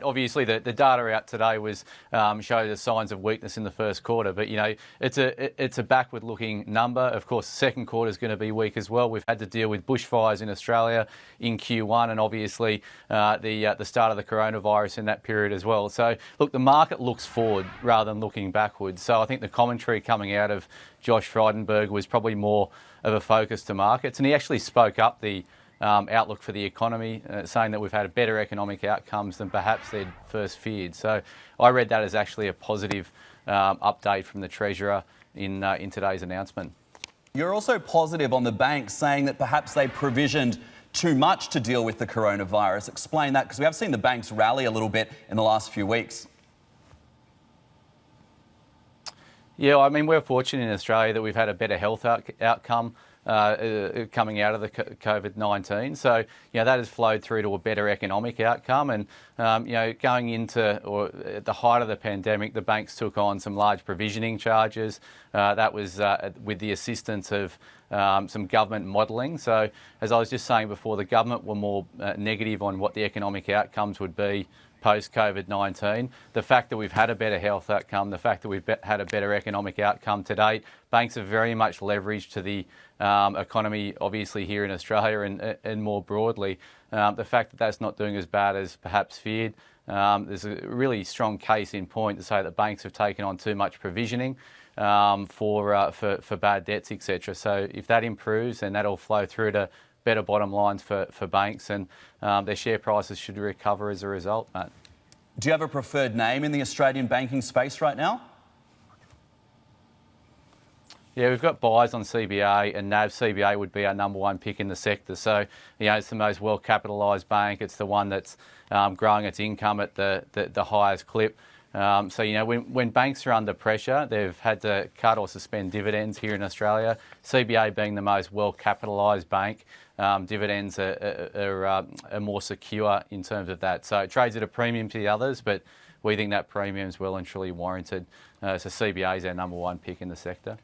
obviously the data out today was showed the signs of weakness in the first quarter, but it's a backward-looking number. Of course, the second quarter is going to be weak as well. We've had to deal with bushfires in Australia in Q1, and obviously the start of the coronavirus in that period as well. So look, the market looks forward rather than looking backwards. So I think the commentary coming out of Josh Frydenberg was probably more of a focus to markets, and he actually spoke up the outlook for the economy, saying that we've had better economic outcomes than perhaps they'd first feared. So I read that as actually a positive update from the Treasurer in today's announcement. You're also positive on the banks, saying that perhaps they provisioned too much to deal with the coronavirus. Explain that, because we have seen the banks rally a little bit in the last few weeks. Yeah, I mean, we're fortunate in Australia that we've had a better health outcome coming out of the COVID-19. So, that has flowed through to a better economic outcome. And, going into or at the height of the pandemic, the banks took on some large provisioning charges. That was with the assistance of some government modelling. So, as I was just saying before, the government were more negative on what the economic outcomes would be post-COVID-19. The fact that we've had a better health outcome, the fact that we've had a better economic outcome to date, banks are very much leveraged to the economy, obviously here in Australia and more broadly. The fact that that's not doing as bad as perhaps feared, there's a really strong case in point to say that banks have taken on too much provisioning for bad debts, etc. So if that improves, then that'll flow through to better bottom lines for banks, and their share prices should recover as a result, Matt. Do you have a preferred name in the Australian banking space right now? Yeah, we've got buys on CBA, and NAB CBA would be our number one pick in the sector. So, it's the most well-capitalised bank. It's the one that's growing its income at the highest clip. So, when banks are under pressure, they've had to cut or suspend dividends here in Australia. CBA being the most well-capitalised bank, dividends are more secure in terms of that. So it trades at a premium to the others, but we think that premium is well and truly warranted. So CBA is our number one pick in the sector.